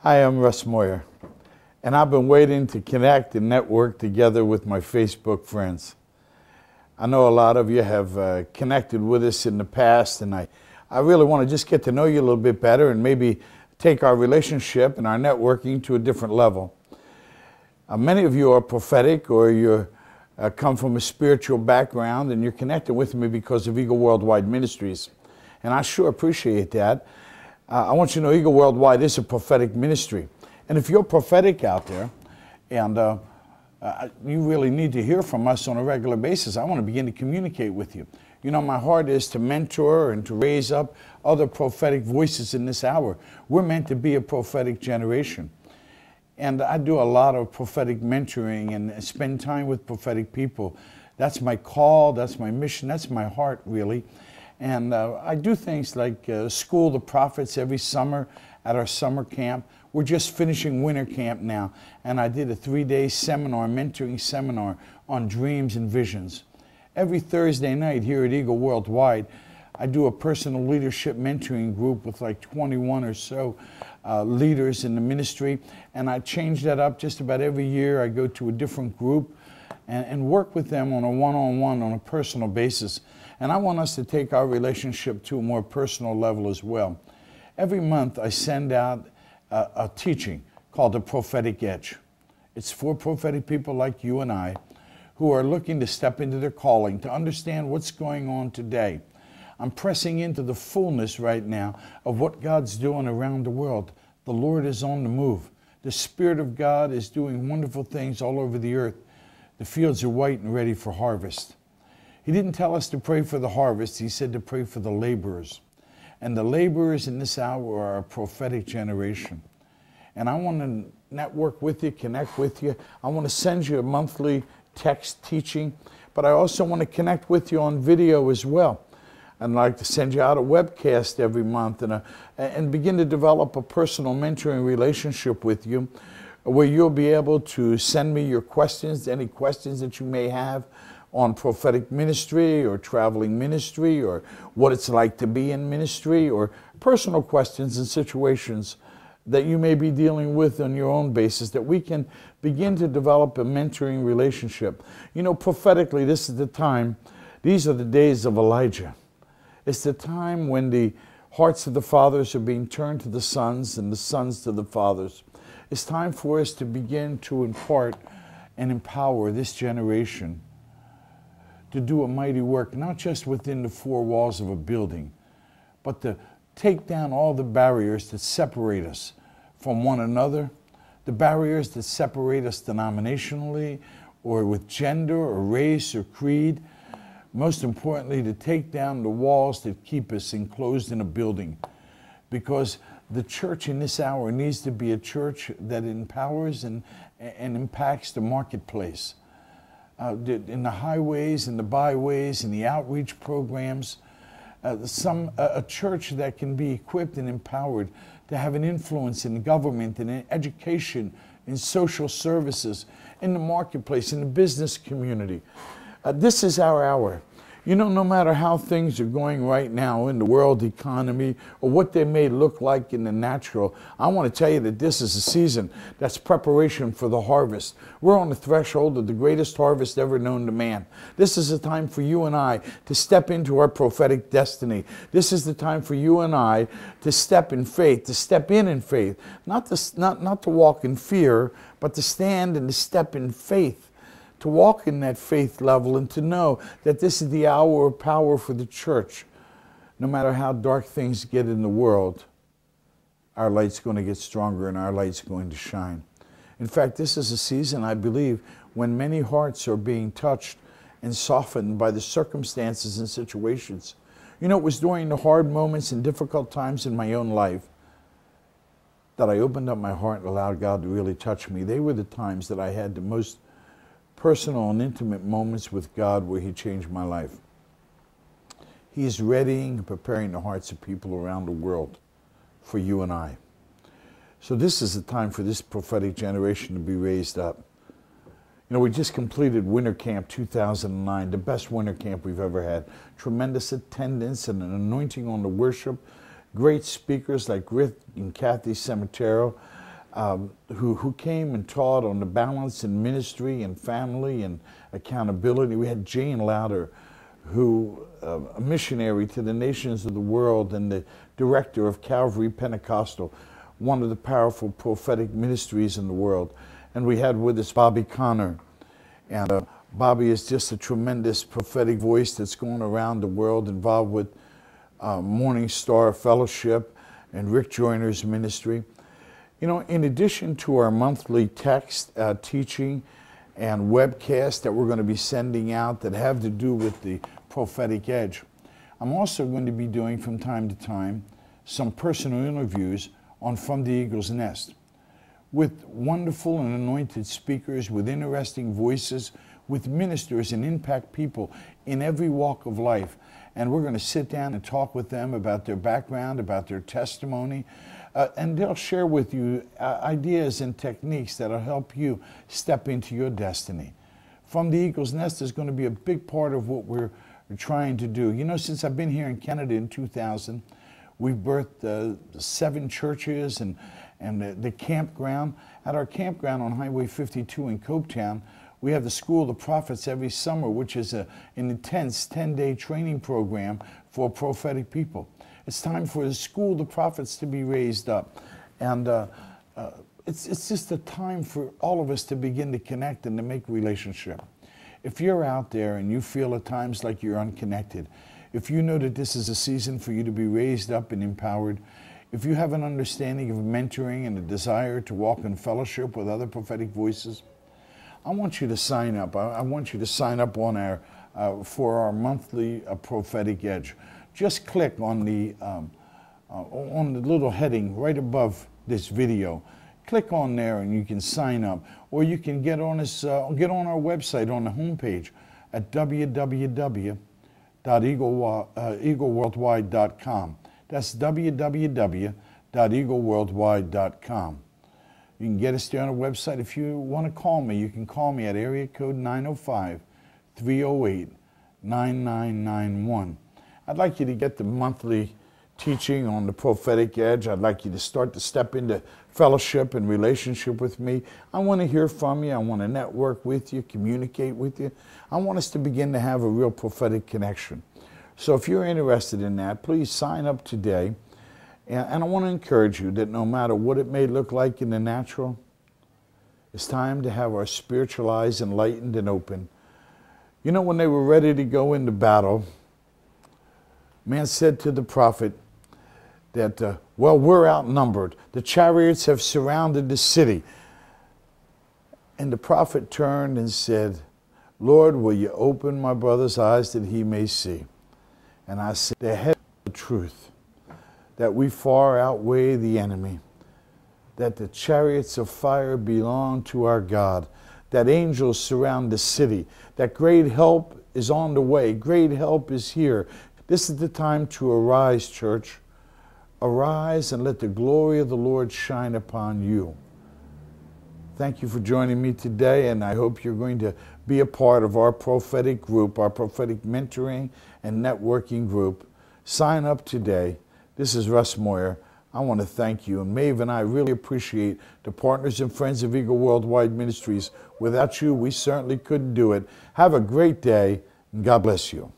Hi, I'm Russ Moyer, and I've been waiting to connect and network together with my Facebook friends. I know a lot of you have connected with us in the past, and I really want to just get to know you a little bit better and maybe take our relationship and our networking to a different level. Many of you are prophetic, or you come from a spiritual background, and you're connected with me because of Eagle Worldwide Ministries, and I sure appreciate that. I want you to know Eagle Worldwide is a prophetic ministry. And if you're prophetic out there and you really need to hear from us on a regular basis, I want to begin to communicate with you. You know, my heart is to mentor and to raise up other prophetic voices in this hour. We're meant to be a prophetic generation. And I do a lot of prophetic mentoring and spend time with prophetic people. That's my call, that's my mission, that's my heart, really. And I do things like School the Prophets every summer at our summer camp. We're just finishing winter camp now, and I did a 3-day seminar, mentoring seminar on dreams and visions. Every Thursday night here at Eagle Worldwide, I do a personal leadership mentoring group with like 21 or so leaders in the ministry, and I change that up just about every year. I go to a different group and work with them on a one-on-one, on a personal basis. And I want us to take our relationship to a more personal level as well. Every month I send out a teaching called The Prophetic Edge. It's for prophetic people like you and I who are looking to step into their calling, to understand what's going on today. I'm pressing into the fullness right now of what God's doing around the world. The Lord is on the move. The Spirit of God is doing wonderful things all over the earth. The fields are white and ready for harvest. He didn't tell us to pray for the harvest. He said to pray for the laborers. And the laborers in this hour are a prophetic generation. And I want to network with you, connect with you. I want to send you a monthly text teaching, but I also want to connect with you on video as well. I'd like to send you out a webcast every month and begin to develop a personal mentoring relationship with you, where you'll be able to send me your questions, any questions that you may have on prophetic ministry or traveling ministry or what it's like to be in ministry, or personal questions and situations that you may be dealing with on your own basis, that we can begin to develop a mentoring relationship. You know, prophetically, this is the time, these are the days of Elijah. It's the time when the hearts of the fathers are being turned to the sons and the sons to the fathers. It's time for us to begin to impart and empower this generation to do a mighty work, not just within the four walls of a building, but to take down all the barriers that separate us from one another, the barriers that separate us denominationally or with gender or race or creed. Most importantly, to take down the walls that keep us enclosed in a building, because the church in this hour needs to be a church that empowers and impacts the marketplace. In the highways and the byways and the outreach programs, a church that can be equipped and empowered to have an influence in government and in education, in social services, in the marketplace, in the business community. This is our hour. You know, no matter how things are going right now in the world economy or what they may look like in the natural, I want to tell you that this is a season that's preparation for the harvest. We're on the threshold of the greatest harvest ever known to man. This is a time for you and I to step into our prophetic destiny. This is the time for you and I to step in faith, to step in faith, not to walk in fear, but to stand and to step in faith, to walk in that faith level and to know that this is the hour of power for the church. No matter how dark things get in the world, our light's going to get stronger and our light's going to shine. In fact, this is a season, I believe, when many hearts are being touched and softened by the circumstances and situations. You know, it was during the hard moments and difficult times in my own life that I opened up my heart and allowed God to really touch me. They were the times that I had the most personal and intimate moments with God where He changed my life. He is readying and preparing the hearts of people around the world for you and I. So this is the time for this prophetic generation to be raised up. You know, we just completed Winter Camp 2009, the best winter camp we've ever had. Tremendous attendance and an anointing on the worship. Great speakers like Rick and Kathy Cemeterio. who came and taught on the balance in ministry and family and accountability. We had Jane Louder, who a missionary to the nations of the world and the director of Calvary Pentecostal, one of the powerful prophetic ministries in the world. And we had with us Bobby Conner. And Bobby is just a tremendous prophetic voice that's going around the world, involved with Morning Star Fellowship and Rick Joyner's ministry. You know, in addition to our monthly text teaching and webcast that we're going to be sending out that have to do with the prophetic edge, I'm also going to be doing from time to time some personal interviews on From the Eagle's Nest with wonderful and anointed speakers, with interesting voices, with ministers and impact people in every walk of life. And we're going to sit down and talk with them about their background, about their testimony, and they'll share with you ideas and techniques that'll help you step into your destiny. From the Eagle's Nest is going to be a big part of what we're trying to do. You know, since I've been here in Canada in 2000, we've birthed 7 churches and the campground. At our campground on Highway 52 in Copetown, we have the School of the Prophets every summer, which is an intense 10-day training program for prophetic people. It's time for the School of the Prophets to be raised up. And it's just a time for all of us to begin to connect and to make relationship. If you're out there and you feel at times like you're unconnected, if you know that this is a season for you to be raised up and empowered, if you have an understanding of mentoring and a desire to walk in fellowship with other prophetic voices, I want you to sign up. I want you to sign up on for our monthly prophetic edge. Just click on the little heading right above this video. Click on there and you can sign up, or you can get on our website on the homepage at www.eagleworldwide.com. That's www.eagleworldwide.com. You can get us there on our website. If you want to call me, you can call me at area code 905-308-9991. I'd like you to get the monthly teaching on the prophetic edge. I'd like you to start to step into fellowship and relationship with me. I want to hear from you. I want to network with you, communicate with you. I want us to begin to have a real prophetic connection. So if you're interested in that, please sign up today. And I want to encourage you that no matter what it may look like in the natural, it's time to have our spiritual eyes enlightened and open. You know, when they were ready to go into battle, man said to the prophet that, well, we're outnumbered. The chariots have surrounded the city. And the prophet turned and said, Lord, will you open my brother's eyes that he may see? And I said, the head of the truth, that we far outweigh the enemy, that the chariots of fire belong to our God, that angels surround the city, that great help is on the way, great help is here. This is the time to arise, church. Arise and let the glory of the Lord shine upon you. Thank you for joining me today, and I hope you're going to be a part of our prophetic group, our prophetic mentoring and networking group. Sign up today. This is Russ Moyer. I want to thank you. And Maeve and I really appreciate the partners and friends of Eagle Worldwide Ministries. Without you, we certainly couldn't do it. Have a great day, and God bless you.